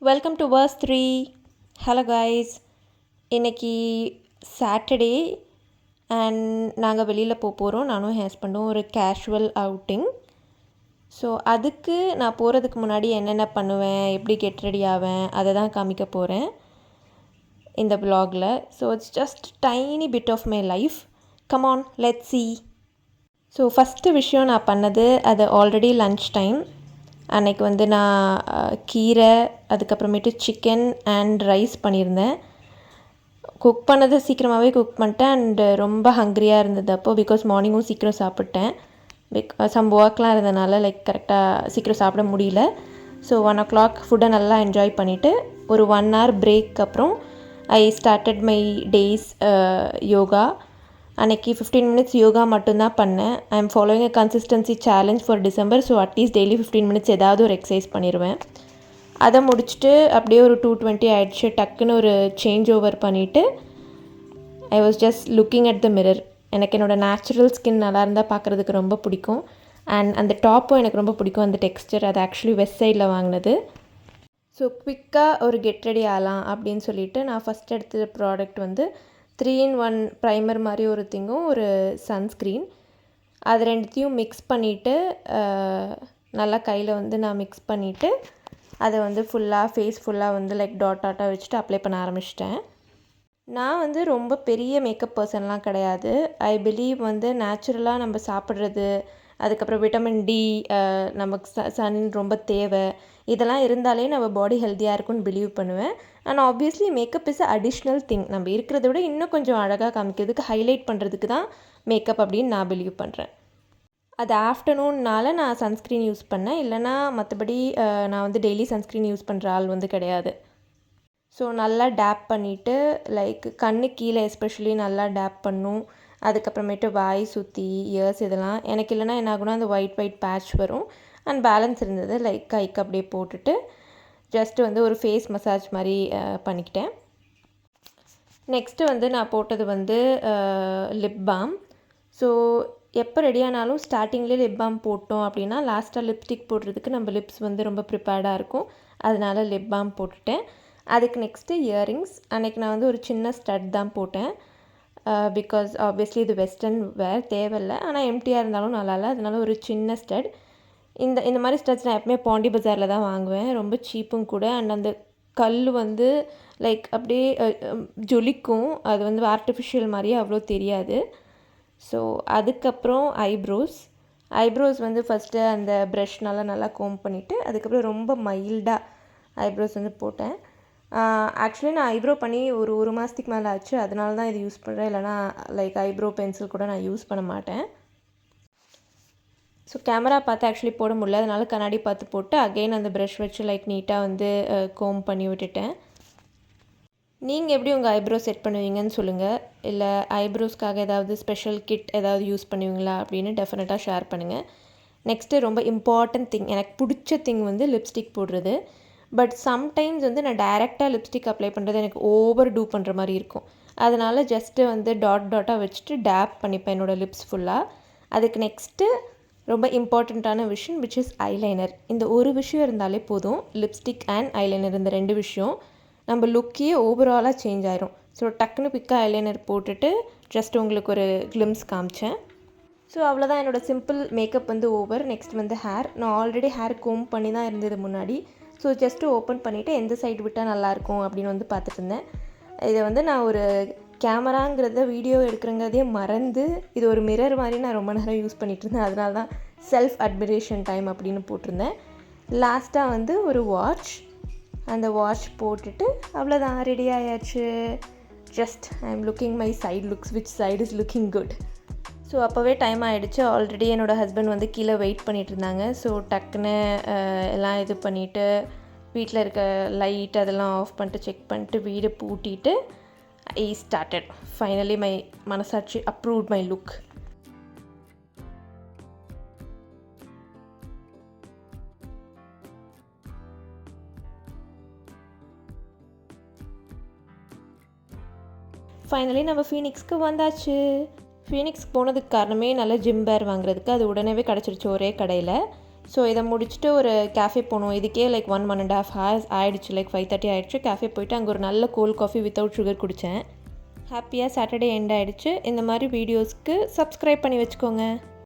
Welcome to வர்ஸ் 3. Hello guys, இன்றைக்கி Saturday and நாங்கள் வெளியில் போகிறோம். நானும் என் ஹஸ்பண்டும் ஒரு கேஷுவல் அவுட்டிங். ஸோ அதுக்கு நான் போகிறதுக்கு முன்னாடி என்னென்ன பண்ணுவேன், எப்படி கெட் ரெடி ஆவேன், அதை தான் காமிக்க போகிறேன் இந்த வ்ளாகில். So it's just tiny bit of my life. Come on, let's see. So first விஷயம் நான் பண்ணது, அது ஆல்ரெடி லன்ச் டைம். அன்றைக்கி வந்து நான் கீரை, அதுக்கப்புறமேட்டு சிக்கன் அண்ட் ரைஸ் பண்ணியிருந்தேன். குக் பண்ணது சீக்கிரமாகவே குக் பண்ணிட்டேன் அண்டு ரொம்ப ஹங்க்ரியாக இருந்தது அப்போது. பிகாஸ் மார்னிங்கும் சீக்கிரம் சாப்பிட்டேன். சம் ஒர்க்லாம் இருந்ததுனால கரெக்டாக சீக்கிரம் சாப்பிட முடியல. ஸோ 1 o'clock ஃபுட்டை நல்லா என்ஜாய் பண்ணிவிட்டு ஒரு 1 hour பிரேக் அப்புறம் I started my days yoga. அன்றைக்கி 15 minutes யோகா மட்டும்தான் பண்ணேன். I am following a consistency challenge for December. So at least daily 15 minutes ஏதாவது ஒரு எக்ஸசைஸ் பண்ணிடுவேன். அதை முடிச்சுட்டு அப்படியே ஒரு 2:20 ஆகிடுச்சு. டக்குன்னு ஒரு சேஞ்ச் ஓவர் பண்ணிவிட்டு I was just looking at the mirror. எனக்கு என்னோடய நேச்சுரல் ஸ்கின் நல்லா இருந்தால் பார்க்குறதுக்கு ரொம்ப பிடிக்கும். அண்ட் அந்த டாப்பும் எனக்கு ரொம்ப பிடிக்கும், அந்த டெக்ஸ்டர். அது ஆக்சுவலி வெஸ்ட் சைடில் வாங்கினது. ஸோ குவிக்காக ஒரு கெட் ரெடி ஆகலாம் அப்படின்னு சொல்லிவிட்டு நான் ஃபஸ்ட் எடுத்த ப்ராடக்ட் வந்து 3-in-1 ப்ரைமர் மாதிரி ஒரு திங்கும் ஒரு சன்ஸ்க்ரீன். அது ரெண்டுத்தையும் மிக்ஸ் பண்ணிவிட்டு நல்லா கையில் வந்து நான் மிக்ஸ் பண்ணிவிட்டு அதை வந்து ஃபுல்லாக ஃபேஸ் ஃபுல்லாக வந்து டாட்டாக வச்சுட்டு அப்ளை பண்ண ஆரம்பிச்சிட்டேன். நான் வந்து ரொம்ப பெரிய மேக்கப் பர்சன்லாம் கிடையாது. ஐ பிலீவ் வந்து நேச்சுரலாக நம்ம சாப்பிட்றது, அதுக்கப்புறம் விட்டமின் டி, நமக்கு சன் ரொம்ப தேவை, இதெல்லாம் இருந்தாலே நம்ம பாடி ஹெல்த்தியாக இருக்கும்னு பிலீவ் பண்ணுவேன். And obviously makeup is a additional thing. நம்ம இருக்கிறத விட இன்னும் கொஞ்சம் அழகாக காமிக்கிறதுக்கு, ஹைலைட் பண்ணுறதுக்கு தான் மேக்கப் அப்படின்னு நான் பிலீவ் பண்ணுறேன். அது ஆஃப்டர்நூன்னால் நான் சன்ஸ்க்ரீன் யூஸ் பண்ணேன். இல்லைனா மற்றபடி நான் வந்து டெய்லி சன்ஸ்க்ரீன் யூஸ் பண்ணுற ஆள் வந்து கிடையாது. ஸோ நல்லா டேப் பண்ணிவிட்டு கண்ணு கீழே எஸ்பெஷலி நல்லா டேப் பண்ணும். அதுக்கப்புறமேட்டு வாய் சுற்றி, இயர்ஸ் இதெல்லாம். எனக்கு இல்லைனா என்ன ஆகுனா அந்த ஒயிட் பேட்ச் வரும். அண்ட் பேலன்ஸ் இருந்தது கைக்கு அப்படியே போட்டுட்டு ஜஸ்ட்டு வந்து ஒரு ஃபேஸ் மசாஜ் மாதிரி பண்ணிக்கிட்டேன். நெக்ஸ்ட்டு வந்து நான் போட்டது வந்து லிப் பாம். ஸோ எப்போ ரெடியானாலும் ஸ்டார்டிங்லேயே லிப் பாம் போட்டோம் அப்படின்னா லாஸ்ட்டாக லிப்ஸ்டிக் போடுறதுக்கு நம்ம லிப்ஸ் வந்து ரொம்ப ப்ரிப்பேர்டாக இருக்கும். அதனால் லிப் பாம் போட்டுட்டேன். அதுக்கு நெக்ஸ்ட்டு இயரிங்ஸ். அன்றைக்கி நான் வந்து ஒரு சின்ன ஸ்டட் தான் போட்டேன். பிகாஸ் ஆப்வியஸ்லி இது வெஸ்டர்ன் வேர் தேவையில்லை, ஆனால் எம்டியாக இருந்தாலும் நல்லாயில்ல. அதனால ஒரு சின்ன ஸ்டட். இந்த மாதிரி ஸ்டட்ஸ் நான் எப்பவுமே பாண்டி பஜாரில் தான் வாங்குவேன். ரொம்ப சீப்பும் கூட. அண்ட் அந்த கல் வந்து அப்படியே ஜொலிக்கும். அது வந்து ஆர்டிஃபிஷியல் மாதிரியே அவ்வளோ தெரியாது. ஸோ அதுக்கப்புறம் ஐப்ரோஸ் வந்து ஃபஸ்ட்டு அந்த ப்ரஷ்னால நல்லா கோம் பண்ணிவிட்டு அதுக்கப்புறம் ரொம்ப மைல்டாக ஐப்ரோஸ் வந்து போட்டேன். ஆக்சுவலி நான் ஐப்ரோ பண்ணி ஒரு மாதத்துக்கு மேலே ஆச்சு. அதனால தான் இது யூஸ் பண்ணுறேன். இல்லைனா ஐப்ரோ பென்சில் கூட நான் யூஸ் பண்ண மாட்டேன். ஸோ கேமரா பார்த்து ஆக்சுவலி போட முடியல, அதனால கண்ணாடி பார்த்து போட்டு அகெயின் அந்த ப்ரஷ் வச்சு நீட்டாக வந்து கோம் பண்ணி விட்டுட்டேன். நீங்கள் எப்படி உங்கள் ஐப்ரோ செட் பண்ணுவீங்கன்னு சொல்லுங்கள். இல்லை ஐப்ரோஸ்க்காக ஏதாவது ஸ்பெஷல் கிட் ஏதாவது யூஸ் பண்ணுவீங்களா அப்படின்னு டெஃபினட்டாக ஷேர் பண்ணுங்கள். நெக்ஸ்ட்டு ரொம்ப இம்பார்ட்டன்ட் திங், எனக்கு பிடிச்ச திங் வந்து லிப்ஸ்டிக் போடுறது. பட் சம்டைம்ஸ் வந்து நான் டைரெக்டாக லிப்ஸ்டிக் அப்ளை பண்ணுறது எனக்கு ஓவர் டூ பண்ணுற மாதிரி இருக்கும். அதனால் ஜஸ்ட்டு வந்து டாட்டாக வச்சுட்டு டேப் பண்ணிப்பேன் என்னோடய லிப்ஸ் ஃபுல்லாக. அதுக்கு நெக்ஸ்ட்டு ரொம்ப இம்பார்ட்டண்ட்டான விஷயம் விச் இஸ் ஐலைனர். இந்த ஒரு விஷயம் இருந்தாலே போதும். லிப்ஸ்டிக் அண்ட் ஐலைனர், இந்த 2 விஷயம் நம்ம லுக்கே ஓவராலாக சேஞ்ச் ஆயிரும். ஸோ டக்குன்னு பிக்காக ஐலைனர் போட்டுட்டு ஜஸ்ட் உங்களுக்கு ஒரு கிளிம்ஸ் காமிச்சேன். ஸோ அவ்வளோதான், என்னோடய சிம்பிள் மேக்கப் வந்து ஓவர். நெக்ஸ்ட் வந்து ஹேர். நான் ஆல்ரெடி ஹேர் கோம் பண்ணி தான் இருந்தது முன்னாடி. ஸோ ஜஸ்ட்டு ஓப்பன் பண்ணிவிட்டு எந்த சைடு விட்டால் நல்லாயிருக்கும் அப்படின்னு வந்து பார்த்துட்டு இருந்தேன். இதை வந்து நான் ஒரு கேமராங்கிறத வீடியோ எடுக்கிறங்கிறதே மறந்து இது ஒரு மிரர் மாதிரி நான் ரொம்ப நேரம் யூஸ் பண்ணிகிட்டு இருந்தேன். அதனால தான் செல்ஃப் அட்மிரேஷன் டைம் அப்படின்னு போட்டிருந்தேன். லாஸ்ட்டாக வந்து ஒரு வாட்ச். அந்த வாட்ச் போட்டுட்டு அவ்வளோதான், ரெடி ஆயாச்சு. Just I am looking my side looks, which side is looking good. So அப்போவே டைம் ஆகிடுச்சு. ஆல்ரெடி என்னோடய ஹஸ்பண்ட் வந்து கீழே வெயிட் பண்ணிகிட்டு இருந்தாங்க. ஸோ டக்குன்னு எல்லாம் இது பண்ணிவிட்டு வீட்டில் இருக்க லைட் அதெல்லாம் ஆஃப் பண்ணிட்டு செக் பண்ணிட்டு வீடு பூட்டிட்டு I started. Finally my மனசாட்சி approved my look. ஃபைனலி நம்ம ஃபீனிக்ஸ்க்கு வந்தாச்சு. ஃபீனிக்ஸ் போனதுக்கு காரணமே நல்ல ஜிம் பேர் வாங்குறதுக்கு. அது உடனே கிடச்சிருச்சு ஒரே கடையில். ஸோ இதை முடிச்சுட்டு ஒரு கேஃபே போனோம். இதுக்கே லைக் 1.5 ஹவர்ஸ் ஆகிடுச்சு. லைக் 5:30 ஆகிடுச்சு. கேஃபே போயிட்டு அங்கே ஒரு நல்ல கோல்ட் காஃபி வித்தவுட் சுகர் குடித்தேன். ஹாப்பியாக சாட்டர்டே எண்ட் ஆகிடுச்சு. இந்த மாதிரி வீடியோஸ்க்கு சப்ஸ்கிரைப் பண்ணி வச்சுக்கோங்க.